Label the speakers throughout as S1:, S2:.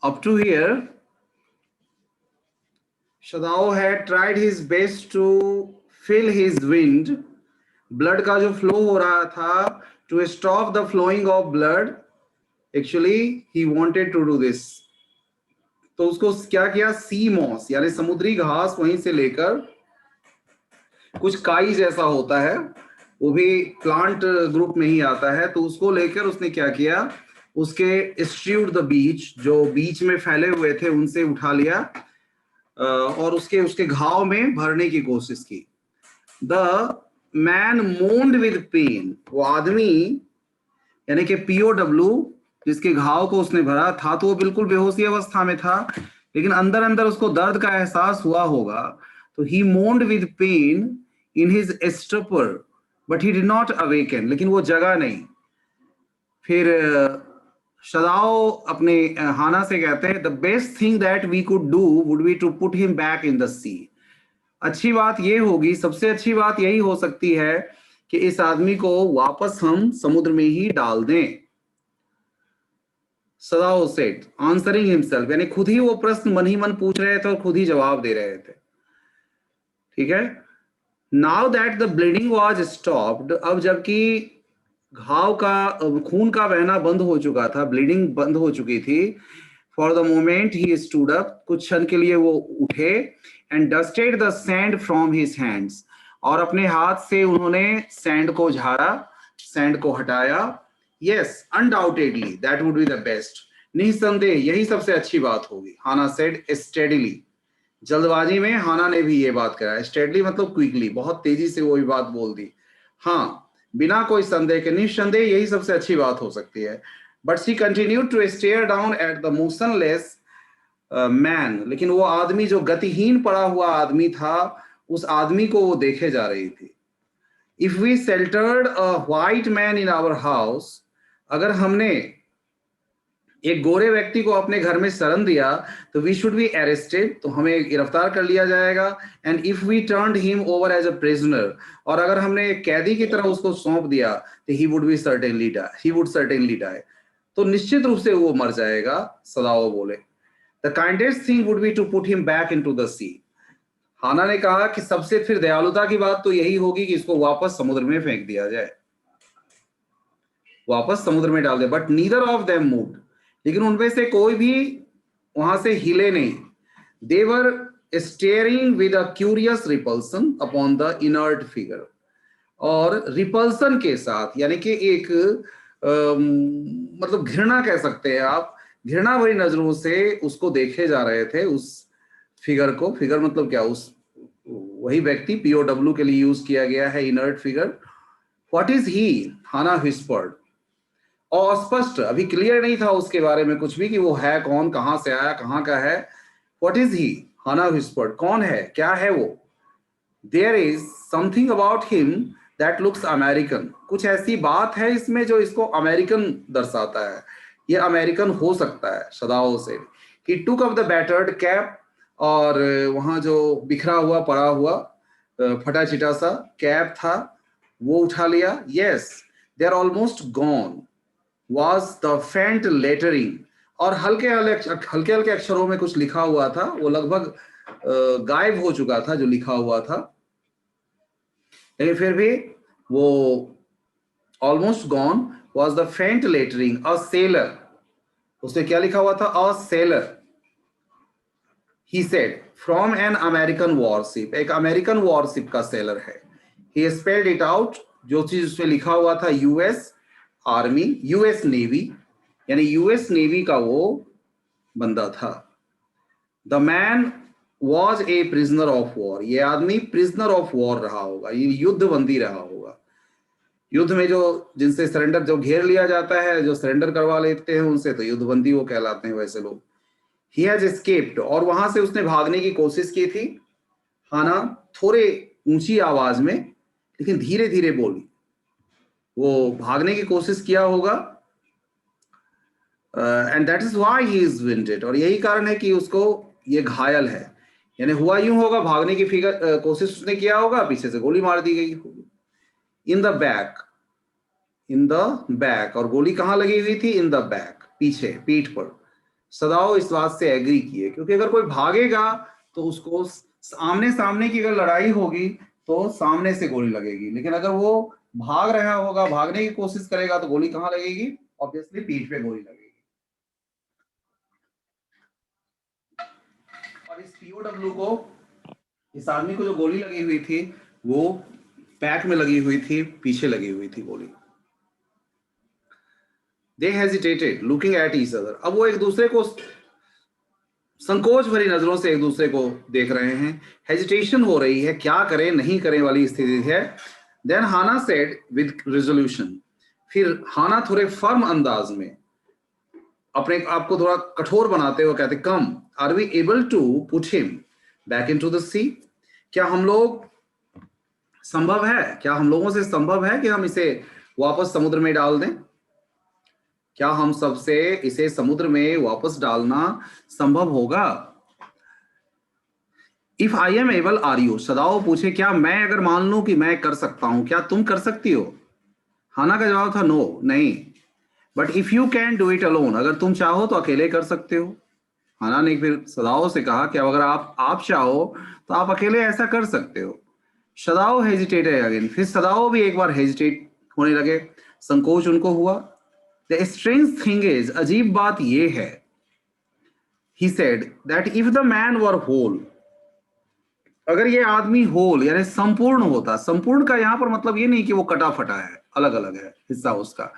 S1: Up to here, Shadao had tried his best to fill his wind. Blood का जो flow हो रहा था, to stop the flowing of blood, actually he wanted to do this. तो उसको क्या किया, सी मॉस यानी समुद्री घास वहीं से लेकर, कुछ काई जैसा होता है, वो भी प्लांट ग्रुप में ही आता है, तो उसको लेकर उसने क्या किया, उसके स्ट्रीव्ड द बीच, जो बीच में फैले हुए थे उनसे उठा लिया और उसके उसके घाव में भरने की कोशिश की. The man moaned with pain, वो आदमी यानी कि POW जिसके घाव को उसने भरा था, तो वो बिल्कुल बेहोशी अवस्था में था, लेकिन अंदर अंदर उसको दर्द का एहसास हुआ होगा. तो he moaned with pain in his stupor but he did not awaken, लेकिन वो जगा नहीं. फिर शदाओ अपने हाना से कहते हैं, the best thing that we could do would be to put him back in the sea. अच्छी बात ये होगी, सबसे अच्छी बात यही हो सकती है कि इस आदमी को वापस हम समुद्र में ही डाल दें. सदाओ सेड, आंसरिंग हिमसेल्फ, यानी खुद ही वो प्रश्न मन ही मन पूछ रहे थे और खुद ही जवाब दे रहे थे. ठीक है. Now that the bleeding was stopped, अब जबकि घाव का खून का बहना बंद हो चुका था, ब्लीडिंग बंद हो चुकी थी. For the moment he stood up, कुछ क्षण के लिए वो उठे, and dusted the sand from his hands, और अपने हाथ से उन्होंने सैंड को झाड़ा, सैंड को हटाया. Yes, undoubtedly that would be the best, निसंदेह यही सबसे अच्छी बात होगी. हाना सेड स्टेडीली, जल्दबाजी में हाना ने भी ये बात कहा. स्टेडली मतलब क्विकली, बहुत तेजी से वो बात बोल दी. हाँ, बिना कोई संदेह के, निस्संदेह यही सबसे अच्छी बात हो सकती है. But she continued to stare down at the motionless man, लेकिन वो आदमी जो गतिहीन पड़ा हुआ आदमी था, उस आदमी को वो देखे जा रही थी. If we sheltered a white man in our house, अगर हमने एक गोरे व्यक्ति को अपने घर में शरण दिया, तो वी शुड बी अरेस्टेड, तो हमें गिरफ्तार कर लिया जाएगा. And if we turned him over as a prisoner, और अगर हमने एक कैदी की तरह उसको सौंप दिया, तो ही वुड सर्टेनली डाई, तो निश्चित रूप से वो मर जाएगा. सदाओ बोले, the kindest thing would be to put him back into the sea. Hana ने कहा कि सबसे फिर दयालुता की बात तो यही होगी कि इसको वापस समुद्र में फेंक दिया जाए, वापस समुद्र में डाल दे. But neither of them moved, लेकिन उनमें से कोई भी वहां से हिले नहीं. They were staring with a curious repulsion upon the inert figure, और रिपल्सन के साथ, यानी कि एक मतलब घृणा कह सकते हैं आप, घृणा भरी नजरों से उसको देखे जा रहे थे, उस फिगर को. फिगर मतलब क्या, उस वही व्यक्ति, POW के लिए यूज किया गया है inert figure. What is he, Hana whispered. और स्पष्ट, अभी क्लियर नहीं था उसके बारे में कुछ भी कि वो है कौन, कहां से आया, कहां का है. What is he, Hana whispered, कौन है, क्या है वो. There is something about him that looks American, कुछ ऐसी बात है इसमें जो इसको अमेरिकन दर्शाता है, ये अमेरिकन हो सकता है. सदाओ से ही took up the battered cap, और वहां जो बिखरा हुआ पड़ा हुआ फटा चिटा सा कैप था वो उठा लिया. Yes, they are almost gone was the faint lettering, और हल्के हल्के अक्षरों में कुछ लिखा हुआ था, वो लगभग गायब हो चुका था जो लिखा हुआ था, लेकिन फिर भी वो almost gone was the faint lettering, a sailor, उसने क्या लिखा हुआ था, a sailor. He said from an American warship, एक अमेरिकन वॉरशिप का सेलर है. He spelled it out, जो चीज उसमें लिखा हुआ था, US आर्मी, US नेवी, यानी US नेवी का वो बंदा था. The man was a prisoner of war, ये आदमी प्रिजनर ऑफ वॉर रहा होगा, ये युद्ध बंदी रहा होगा. युद्ध में जो जिनसे सरेंडर, जो घेर लिया जाता है, जो सरेंडर करवा लेते हैं उनसे, तो युद्ध बंदी वो कहलाते हैं वैसे लोग. ही हैज एस्केप्ड, और वहां से उसने भागने की कोशिश की थी. हाना थोड़े ऊंची आवाज में लेकिन धीरे धीरे बोली, वो भागने की कोशिश किया होगा. And that is why he is winded, और यही कारण है कि उसको ये घायल है. यानी हुआ यूं होगा, भागने की कोशिश उसने किया होगा, पीछे से गोली मार दी गई होगी. In the back, in the back, और गोली कहाँ लगी हुई थी? इन द बैक, पीछे, पीठ पर। सदाओ इस बात से एग्री किए, क्योंकि अगर कोई भागेगा तो उसको आमने सामने की अगर लड़ाई होगी तो सामने से गोली लगेगी, लेकिन अगर वो भाग रहा होगा, भागने की कोशिश करेगा, तो गोली कहाँ लगेगी? ऑब्वियसली पीठ पे गोली लगेगी। और इस पीओडब्ल्यू को, इस आदमी को जो गोली लगी हुई थी वो बैक में लगी हुई थी, पीछे लगी हुई थी गोली। They hesitated, looking at each other. अब वो एक दूसरे को संकोच भरी नजरों से एक दूसरे को देख रहे हैं। हेजिटेशन हो रही है, क्या करें नहीं करें वाली स्थिति है। Then Hana said with resolution, फिर हाना थोड़े फर्म अंदाज में, अपने आप को थोड़ा कठोर बनाते हुए कहते, come, are we able to put him back into the sea, क्या हम लोग, संभव है, क्या हम लोगों से संभव है कि हम इसे वापस समुद्र में डाल दें? क्या हम सबसे इसे समुद्र में वापस डालना संभव होगा? If I am able are you, Sadao पूछे, क्या मैं अगर मान लूं कि मैं कर सकता हूं, क्या तुम कर सकती हो? हाना का जवाब था नो, नहीं। But if you can do it alone, अगर तुम चाहो तो अकेले कर सकते हो। हाना ने फिर सदाओ से कहा कि अगर आप चाहो तो आप अकेले ऐसा कर सकते हो। सदाओ हेजिटेटेड अगेन, फिर सदाओ भी एक बार हेजिटेट होने लगे, संकोच उनको हुआ। द स्ट्रेंज थिंग इज, अजीब बात यह है, he said that if the man were whole, अगर ये आदमी होल यानी संपूर्ण होता, संपूर्ण का यहां पर मतलब ये नहीं कि वो कटा फटा है, अलग अलग है हिस्सा उसका।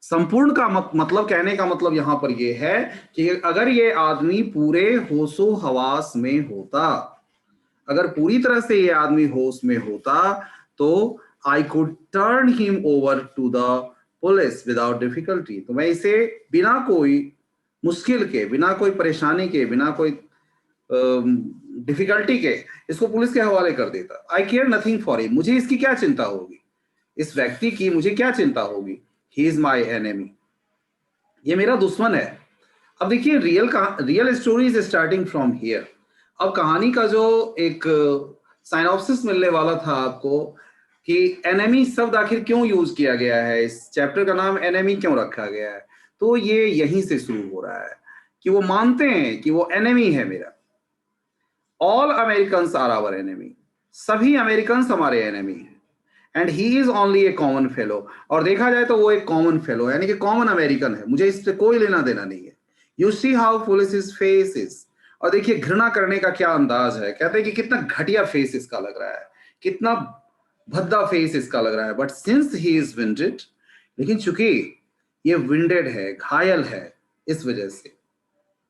S1: संपूर्ण का मतलब, कहने का मतलब यहां पर ये है कि अगर ये आदमी पूरे होशो हवास में होता, अगर पूरी तरह से ये आदमी होश में होता, तो I could turn him over to the police without difficulty, तो मैं इसे बिना कोई मुश्किल के, बिना कोई परेशानी के, बिना कोई डिफिकल्टी के इसको पुलिस के हवाले कर देता। आई केयर नथिंग फॉर हिम, मुझे इसकी क्या चिंता होगी, इस व्यक्ति की मुझे क्या चिंता होगी। ही इज माई एनेमी, ये मेरा दुश्मन है। अब देखिए, real story is starting from here. अब कहानी का जो एक साइनॉप्सिस मिलने वाला था आपको कि एनेमी शब्द आखिर क्यों यूज किया गया है, इस चैप्टर का नाम एनेमी क्यों रखा गया है, तो ये यहीं से शुरू हो रहा है कि वो मानते हैं कि वो एनेमी है मेरा। All American are our enemy, सभी अमेरिकन हमारे एनिमी हैं। And he is only a common fellow, और देखा जाए तो वो एक कॉमन फेलो यानी कि कॉमन अमेरिकन है, मुझे इससे कोई लेना देना नहीं है। You see how foolish his face is, और देखिए घृणा करने का क्या अंदाज है, कहते हैं कि कितना घटिया फेस इसका लग रहा है, कितना भद्दा फेस इसका लग रहा है। बट सिंस ही इज विंडेड, लेकिन चूंकि ये विंडेड है, घायल है, इस वजह से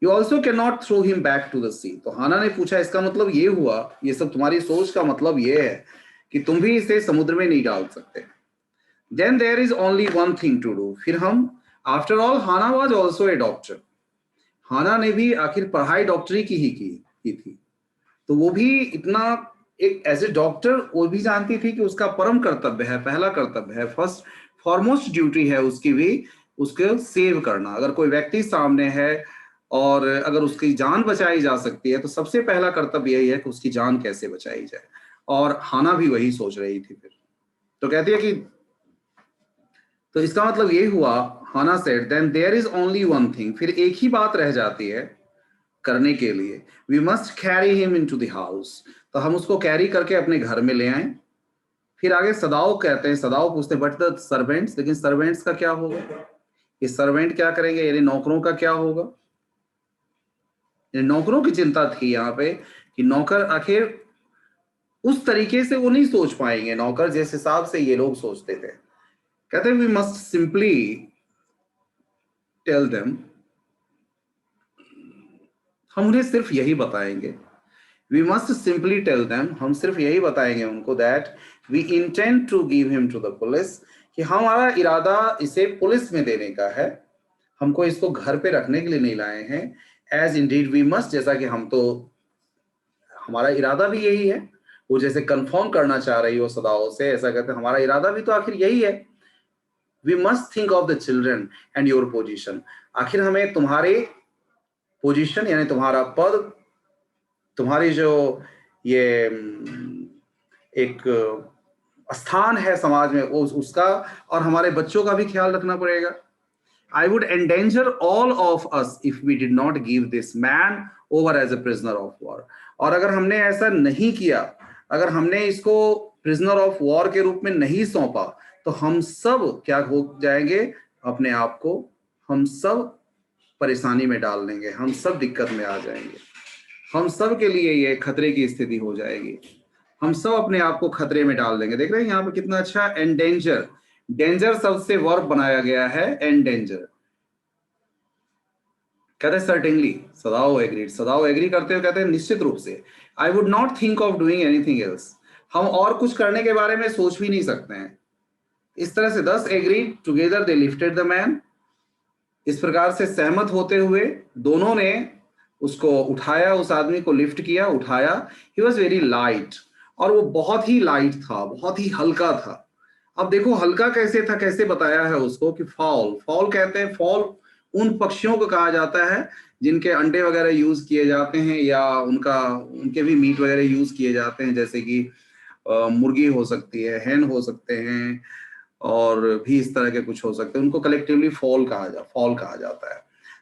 S1: you also can not throw him back to the sea. तो हाना ने पूछा, इसका मतलब ये हुआ, ये सब तुम्हारी सोच का मतलब ये है कि तुम भी इसे समुद्र में नहीं डाल सकते। Then there is only one thing to do, फिर हम, after all Hana was also a doctor, Hana ने भी आखिर पढ़ाई डॉक्टरी की ही की थी, तो वो भी इतना, एक एज ए डॉक्टर वो भी जानती थी कि उसका परम कर्तव्य है, पहला कर्तव्य है, फर्स्ट फॉरमोस्ट ड्यूटी है उसकी भी, उसको सेव करना। अगर कोई व्यक्ति सामने है और अगर उसकी जान बचाई जा सकती है तो सबसे पहला कर्तव्य यही है कि उसकी जान कैसे बचाई जाए, और हाना भी वही सोच रही थी। फिर तो कहती है कि, तो इसका मतलब ये हुआ, Hana said, then there is only one thing, फिर एक ही बात रह जाती है करने के लिए, we must carry him into the house, तो हम उसको कैरी करके अपने घर में ले आए। फिर आगे सदाओ कहते हैं, सदाओ पूछते हैं, बट द सर्वेंट्स, लेकिन सर्वेंट्स का क्या होगा, ये सर्वेंट क्या करेंगे, यानी नौकरों का क्या होगा। नौकरों की चिंता थी यहाँ पे कि नौकर आखिर उस तरीके से वो नहीं सोच पाएंगे, नौकर जिस हिसाब से ये लोग सोचते थे। कहते we must simply tell them, हम उन्हें सिर्फ यही बताएंगे, we must simply tell them, हम सिर्फ यही बताएंगे उनको, that we intend to give him to the police, कि हमारा इरादा इसे पुलिस में देने का है, हमको इसको घर पे रखने के लिए नहीं लाए हैं। एज इंडीड वी मस्ट, जैसा कि हम तो, हमारा इरादा भी यही है, वो जैसे कंफर्म करना चाह रही हो सदाओं से, ऐसा कहते हैं हमारा इरादा भी तो आखिर यही है। We must think of the children and your position, आखिर हमें तुम्हारे पोजीशन यानी तुम्हारा पद, तुम्हारी जो ये एक स्थान है समाज में वो उसका, और हमारे बच्चों का भी ख्याल रखना पड़ेगा। I would endanger all of us if we did not give this man over as a prisoner of war. और अगर हमने ऐसा नहीं किया, अगर हमने इसको prisoner of war के रूप में नहीं सौंपा, तो हम सब क्या हो जाएंगे, अपने आप को हम सब परेशानी में डाल देंगे, हम सब दिक्कत में आ जाएंगे, हम सब के लिए ये खतरे की स्थिति हो जाएगी, हम सब अपने आप को खतरे में डाल देंगे। देख रहे हैं यहाँ पे कितना अच्छा एंडेंजर, डेंजर शब्द से वर्ब बनाया गया है एंडेंजर। कहते हैं सर्टेनली, सदाओ एग्रीड, सदाओ एग्री करते हुए कहते हैं निश्चित रूप से। I would not think of doing anything else, हम और कुछ करने के बारे में सोच भी नहीं सकते हैं। इस तरह से 10 agreed together they lifted the man, इस प्रकार से सहमत होते हुए दोनों ने उसको उठाया, उस आदमी को लिफ्ट किया, उठाया। ही वॉज वेरी लाइट, और वो बहुत ही लाइट था, बहुत ही हल्का था। अब देखो हल्का कैसे था, कैसे बताया है उसको कि फॉल, फॉल कहते हैं, फॉल उन पक्षियों को कहा जाता है जिनके अंडे वगैरह यूज किए जाते हैं, या उनके भी मीट वगैरह यूज किए जाते हैं, जैसे कि मुर्गी हो सकती है, हैन हो सकते हैं, और भी इस तरह के कुछ हो सकते हैं, उनको कलेक्टिवली फॉल कहा जाता है।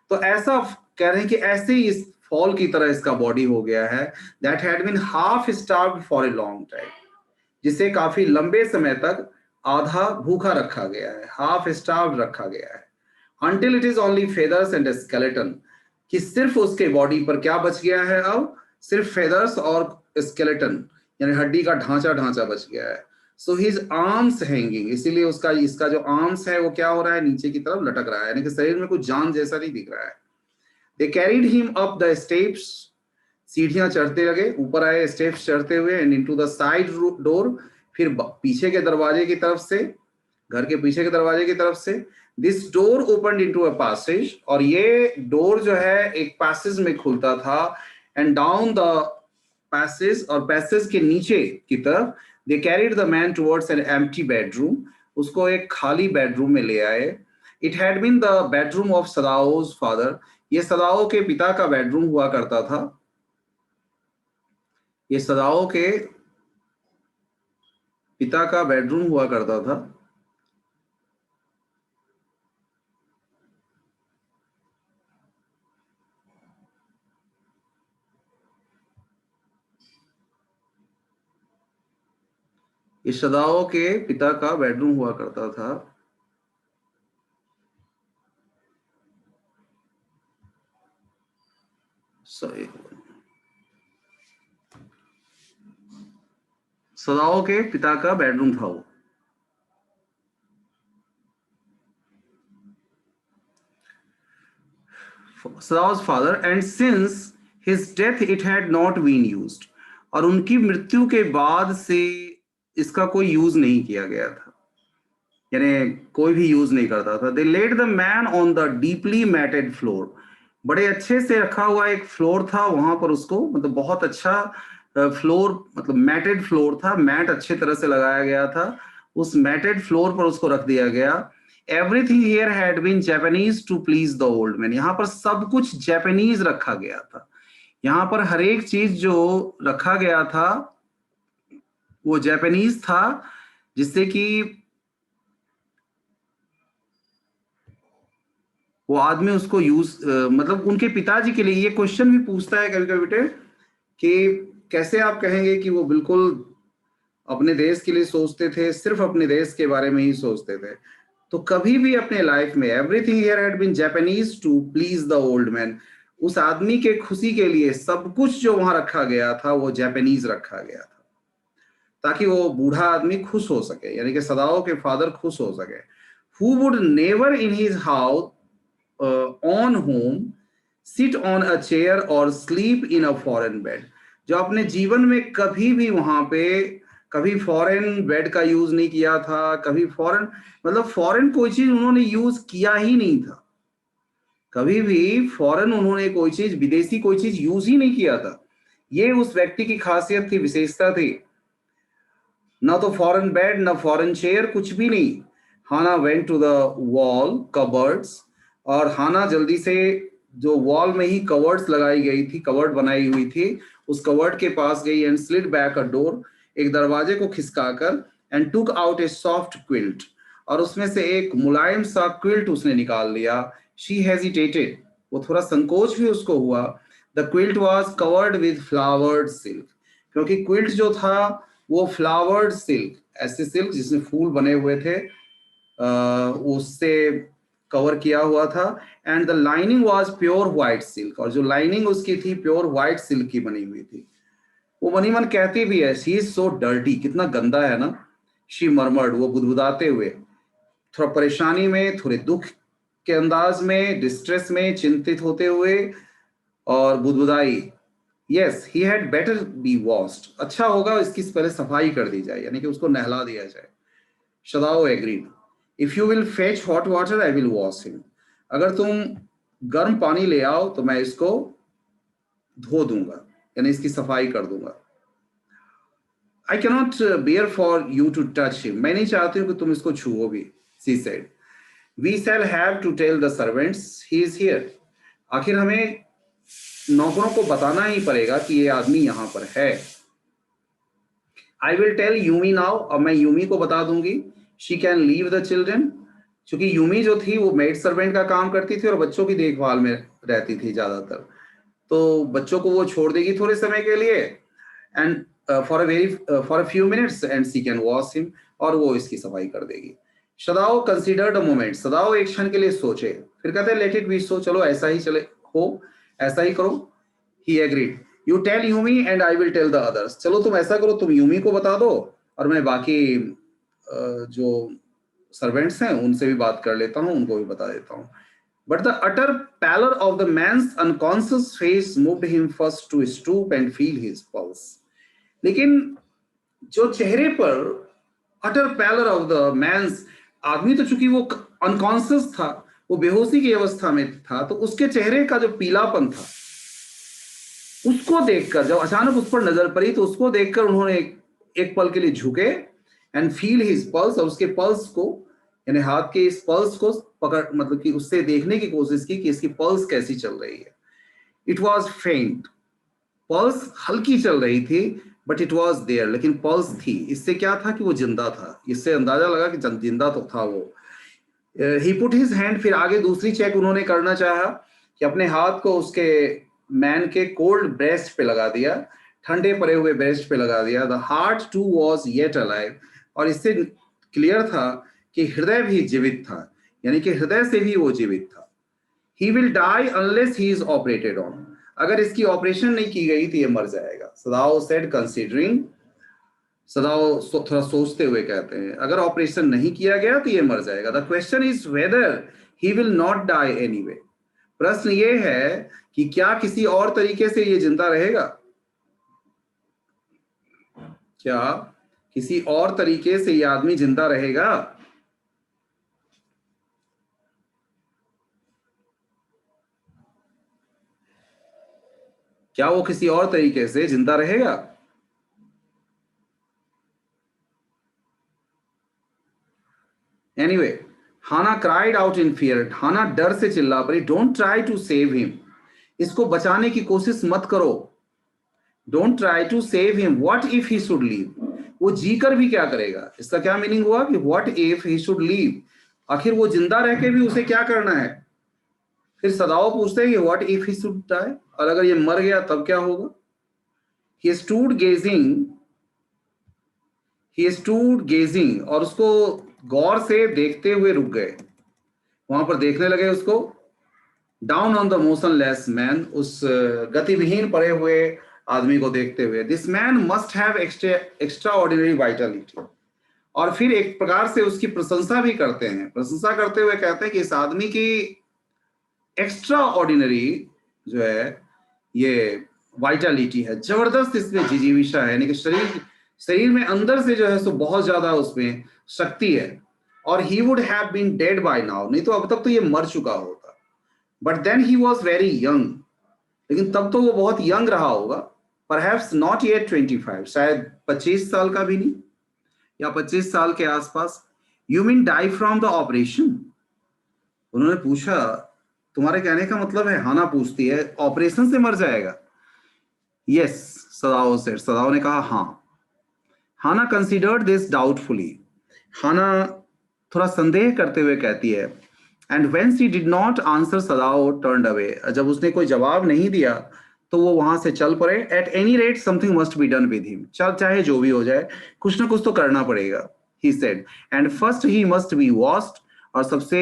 S1: तो ऐसा कह रहे हैं कि ऐसे ही इस फॉल की तरह इसका बॉडी हो गया है, that had been half starved for a long time, जिसे काफी लंबे समय तक आधा भूखा रखा गया है, हाफ स्टार्व्ड रखा गया है, until it is only feathers and a skeleton, कि सिर्फ उसके बॉडी पर क्या बच गया है, अब सिर्फ फेदर्स और स्केलेटन यानी हड्डी का ढांचा बच गया है। सो हिज आर्म्स हैंगिंग, इसीलिए इसका जो आर्म्स है वो क्या हो रहा है, नीचे की तरफ लटक रहा है, यानी कि शरीर में कुछ जान जैसा नहीं दिख रहा है। They carried him up the steps, सीढ़ियां चढ़ते लगे, ऊपर आए स्टेप्स चढ़ते हुए, and into the side door, फिर पीछे के दरवाजे की तरफ से, घर के पीछे के दरवाजे की तरफ से। This door open into a passage, और ये डोर जो है एक पैसेज में खुलता था, एंड डाउन द पैसेज, और पैसेज के नीचे की तरफ, they carried the man towards an empty bedroom, उसको एक खाली बेडरूम में ले आए। It had been the bedroom of Sadao's father, ये सदाओ के पिता का बेडरूम हुआ करता था, ये सदाओ के पिता का बेडरूम हुआ करता था। इस सदाओ के पिता का बेडरूम हुआ करता था। सदाओ के पिता का बेडरूम था वो। Sadao's father, and since his death it had not been used, और उनकी मृत्यु के बाद से इसका कोई यूज नहीं किया गया था, यानी कोई भी यूज नहीं करता था। They laid the man on the deeply matted floor, बड़े अच्छे से रखा हुआ एक फ्लोर था वहां पर, उसको मतलब बहुत अच्छा फ्लोर, मतलब मैटेड फ्लोर था, मैट अच्छे तरह से लगाया गया था, उस मैटेड फ्लोर पर उसको रख दिया गया। Everything here had been Japanese to please the old man, यहाँ पर सब कुछ जापानीज रखा गया था, यहाँ पर हर एक चीज जो रखा गया था वो जापानीज था, जिससे कि वो आदमी उसको यूज मतलब उनके पिताजी के लिए। ये क्वेश्चन भी पूछता है कभी कभी बेटे कि कैसे आप कहेंगे कि वो बिल्कुल अपने देश के लिए सोचते थे, सिर्फ अपने देश के बारे में ही सोचते थे। तो कभी भी अपने लाइफ में everything here had been Japanese to please the old man, उस आदमी के खुशी के लिए सब कुछ जो वहां रखा गया था वो जापानीज रखा गया था, ताकि वो बूढ़ा आदमी खुश हो सके, यानी कि सदाओ के फादर खुश हो सके। Who would never in his house on home sit on a chair और sleep in a foreign bed, जो अपने जीवन में कभी भी वहां पे कभी फॉरेन बेड का यूज नहीं किया था, कभी फॉरेन मतलब फॉरेन कोई चीज उन्होंने यूज किया ही नहीं था, कभी भी फॉरेन उन्होंने कोई चीज, विदेशी कोई चीज यूज ही नहीं किया था। ये उस व्यक्ति की खासियत थी, विशेषता थी। ना तो फॉरेन बेड, ना फॉरेन चेयर, कुछ भी नहीं। Hana went to the wall cupboards, और हाना जल्दी से, जो वॉल में ही कवर्ड्स लगाई गई थी, कवर्ड बनाई हुई थी, उस कवर्ड के पास गई, and slid back a door, एक दरवाजे को खिसकाकर, and took out a soft quilt. और उसमें से एक मुलायम सा क्विल्ट उसने निकाल लिया. She hesitated. वो थोड़ा संकोच भी उसको हुआ. The quilt was covered with flowered silk. क्योंकि क्विल्ट जो था वो फ्लावर्ड सिल्क, ऐसे सिल्क जिसमें फूल बने हुए थे, उससे कवर किया हुआ था. And the lining was pure white silk. और जो लाइनिंग उसकी थी प्योर व्हाइट सिल्क की बनी हुई थी. वो मनी मन कहती भी है, शी इज सो डर्टी, कितना गंदा है ना. शी मरमर्ड, वो बुदबुदाते हुए, थोड़ा परेशानी में, थोड़े दुख के अंदाज में, डिस्ट्रेस में, चिंतित होते हुए, और बुदबुदाई, yes he had better be washed. अच्छा होगा इसकी पहले सफाई कर दी जाए, यानी कि उसको नहला दिया जाए. Sadao agreed. If you will fetch hot water I will wash him. अगर तुम गर्म पानी ले आओ तो मैं इसको धो दूंगा, यानी इसकी सफाई कर दूंगा. I cannot bear for you to touch him. मैं नहीं चाहती हूँ कि तुम इसको छुओ भी. She said. We shall have to tell the servants he is here. आखिर हमें नौकरों को बताना ही पड़ेगा कि ये आदमी यहाँ पर है. I will tell Yumi now. अब मैं यूमी को बता दूंगी. She can leave the children. क्योंकि यूमी जो थी वो मेड सर्वेंट का काम करती थी और बच्चों की देखभाल में रहती थी ज्यादातर, तो बच्चों को वो छोड़ देगी थोड़े समय के लिए. And for a few minutes and she can wash him. और वो इसकी सफाई कर देगी. शदाओ कंसिडर्ड अ मोमेंट. सदाओ एक क्षण के लिए सोचे, फिर कहते हैं लेट इट बी सो. चलो ऐसा ही चले हो, ऐसा ही करो. He agreed. You tell Yumi and I will tell the others. चलो तुम ऐसा करो, तुम यूमी को बता दो और मैं बाकी जो सर्वेंट्स हैं उनसे भी बात कर लेता हूँ, उनको भी बता देता हूँ. But the utter pallor of the man's unconscious face moved him first to stoop and feel his pulse. लेकिन जो चेहरे पर utter pallor of the man's, आदमी तो चूंकि वो अनकॉन्शियस था, वो बेहोशी की अवस्था में था, तो उसके चेहरे का जो पीलापन था उसको देखकर, जब अचानक उस पर नजर पड़ी तो उसको देखकर उन्होंने एक पल के लिए झुके एंड फील हिज पल्स. और उसके पल्स को, यानी हाथ के इस पल्स को पकड़, मतलब कि उससे देखने की कोशिश की कि इसकी पल्स कैसी चल रही है. इट वॉज फेंट. पल्स हल्की चल रही थी, बट इट वॉज देयर, लेकिन पल्स थी. इससे क्या था कि वो जिंदा था. इससे अंदाजा लगा कि जिंदा तो था वो. ही पुट हिज हैंड. फिर आगे दूसरी चेक उन्होंने करना चाहा कि अपने हाथ को उसके मैन के कोल्ड ब्रेस्ट पे लगा दिया, ठंडे पड़े हुए ब्रेस्ट पे लगा दिया. The heart too was yet alive. और इससे क्लियर था कि हृदय भी जीवित था, यानी कि हृदय से भी वो जीवित था. He will die unless he is operated on. अगर इसकी ऑपरेशन नहीं की गई तो ये मर जाएगा. सदाओ said considering. सदाओ थोड़ा सोचते हुए कहते हैं अगर ऑपरेशन नहीं किया गया तो ये मर जाएगा. The question is whether he will not die anyway. प्रश्न ये है कि क्या किसी और तरीके से ये जिंदा रहेगा, क्या किसी और तरीके से ये आदमी जिंदा रहेगा. क्या वो किसी और तरीके से जिंदा रहेगा. Anyway, Hana cried out in fear. Hana डर से चिल्ला पड़ी. Don't try to save him. इसको बचाने की कोशिश मत करो. Don't try to save him. What if he should live. वो जीकर भी क्या करेगा. इसका क्या मीनिंग हुआ कि what if he should leave. आखिर वो जिंदा रह के भी उसे क्या करना है. फिर सदाओ पूछते हैं कि what if he should die, और अगर ये मर गया तब क्या होगा. He stood gazing. और उसको गौर से देखते हुए रुक गए, वहां पर देखने लगे उसको. Down on the motionless man. उस गतिविहीन पड़े हुए आदमी को देखते हुए. This man must have extra ordinary Vitality. और फिर एक प्रकार से उसकी प्रशंसा भी करते हैं. प्रशंसा करते हुए कहते हैं कि इस आदमी की एक्स्ट्रा ऑर्डिनरी जो है ये वाइटलिटी है, जबरदस्त इसमें जिजीविशा है, यानी कि शरीर में अंदर से जो है सो बहुत ज्यादा उसमें शक्ति है. और he would have been dead by now. नहीं तो अब तक तो ये मर चुका होता. But then he was very young. लेकिन तब तो वो बहुत यंग रहा होगा. Perhaps not yet 25. शायद 25 साल का भी नहीं, या 25 साल के आसपास. You mean die from the operation. उन्होंने पूछा तुम्हारे कहने का मतलब है, हाना पूछती है, ऑपरेशन से मर जाएगा. यस, सदाओ ने कहा हाँ. हाना कंसिडर्ड दिस डाउटफुली, हाना थोड़ा संदेह करते हुए कहती है, and when she did not answer Sadao turned away, जब उसने कोई जवाब नहीं दिया तो वो वहां से चल पड़े। At any rate something must be done with him, चाहे जो भी हो जाए कुछ ना कुछ तो करना पड़ेगा, he said, and first he must be washed, और सबसे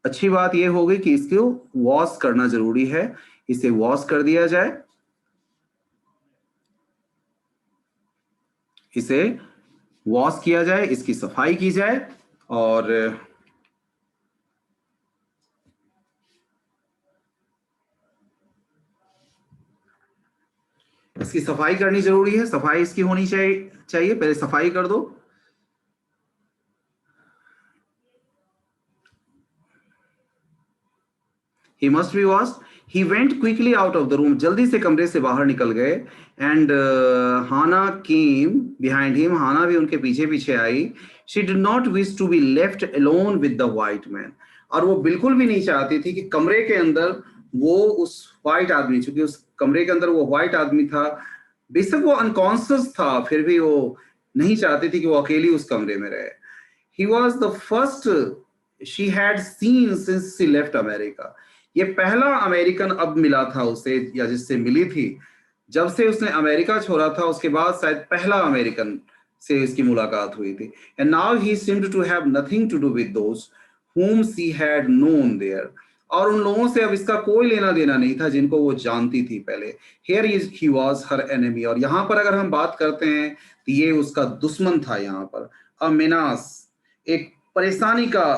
S1: अच्छी बात यह होगी कि इसको वॉश करना जरूरी है, इसे वॉश कर दिया जाए, इसे वॉश किया जाए, इसकी सफाई की जाए, और इसकी सफाई करनी जरूरी है, सफाई इसकी होनी चाहिए, पहले सफाई कर दो। He must be washed. He went quickly out of the room. जल्दी से कमरे से बाहर निकल गए। And Hana came behind him. Hana भी उनके पीछे पीछे आई। She did not wish to be left alone with the white man. और वो बिल्कुल भी नहीं चाहती थी कि कमरे के अंदर वो उस व्हाइट आदमी, चूंकि उस कमरे के अंदर वो व्हाइट आदमी था, बेशक वो अनकॉन्शियस था, फिर भी वो नहीं चाहती थी कि वो अकेली उस कमरे में रहे। He was the first she had seen since she left America. ये पहला अमेरिकन अब मिला था उसे, या जिससे मिली थी जब से उसने अमेरिका छोड़ा था, उसके बाद शायद पहला अमेरिकन से इसकी मुलाकात हुई थी। And now he seemed to have nothing to do with those whom she had known there. और उन लोगों से अब इसका कोई लेना देना नहीं था जिनको वो जानती थी पहले। Here he was her enemy. और यहाँ पर अगर हम बात करते हैं तो ये उसका दुश्मन था। यहाँ पर a menace, एक परेशानी का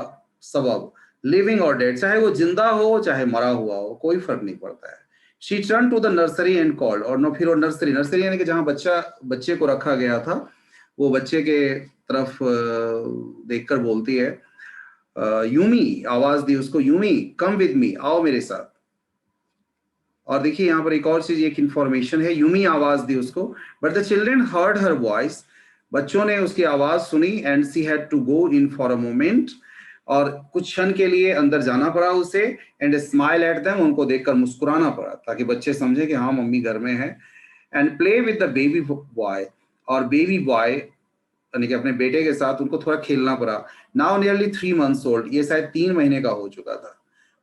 S1: सबब, लिविंग और डेड, चाहे वो जिंदा हो चाहे मरा हुआ हो, कोई फर्क नहीं पड़ता है। She turn to the nursery and called, और नो, फिर वो नर्सरी यानी कि जहां बच्चे को रखा गया था, वो बच्चे के तरफ देखकर बोलती है, यूमी, आवाज दी उसको, यूमी कम विद मी, आओ मेरे साथ। और देखिए यहाँ पर एक और चीज, एक इंफॉर्मेशन है, यूमी आवाज दी उसको, but the children heard her voice, बच्चों ने उसकी आवाज सुनी, and she had to go in for a moment, और कुछ क्षण के लिए अंदर जाना पड़ा उसे, एंड स्माइल एट देम, उनको देखकर मुस्कुराना पड़ा ताकि बच्चे समझे कि हाँ मम्मी घर में है, and play with the baby boy, और बेबी बॉय यानी कि अपने बेटे के साथ उनको थोड़ा खेलना पड़ा। नाउ नियरली 3 months ओल्ड, ये शायद 3 महीने का हो चुका था।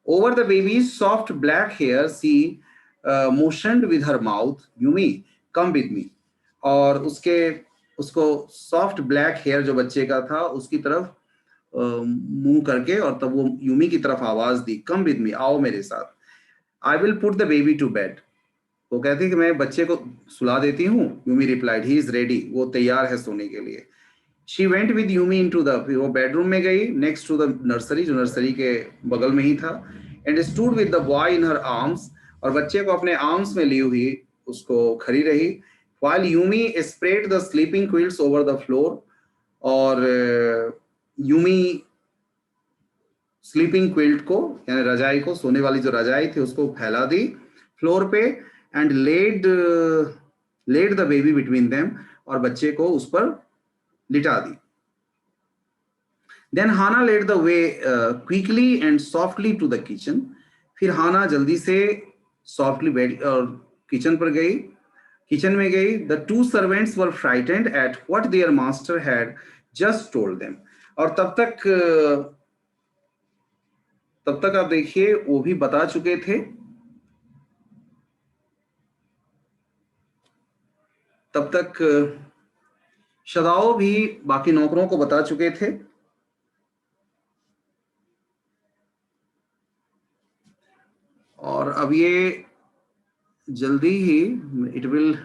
S1: Over the baby soft black hair she motioned with her mouth, Yumi come with me, और उसको सॉफ्ट ब्लैक हेयर जो बच्चे का था उसकी तरफ मुंह करके, और तब वो यूमी की तरफ आवाज दी, कम विद मी, आओ मेरे साथ। I will put the baby to bed, वो कहती है कि मैं बच्चे को सुला देती हूँ। Yumi replied, he is ready, वो तैयार है सोने के लिए। She went with Yumi into the, फिर वो बेडरूम में गई, नेक्स्ट टू द नर्सरी, जो नर्सरी के बगल में ही था, and stood with the boy in her arms, और बच्चे को अपने आर्म्स में ली हुई उसको खड़ी रही। While Yumi spread the sleeping quilts over the floor, और यूमी स्लीपिंग क्विल्ट को, यानी रजाई को, सोने वाली जो रजाई थी उसको फैला दी फ्लोर पे, and laid the baby between them, और बच्चे को उस पर लिटा दी। Then Hana led the way quickly and softly to the kitchen, फिर हाना जल्दी से सॉफ्टली बेड और किचन पर गई, किचन में गई। The two servants were frightened at what their master had just told them, और तब तक आप देखिए वो भी बता चुके थे, तब तक शदाओ भी बाकी नौकरों को बता चुके थे, और अब ये जल्दी ही इट विल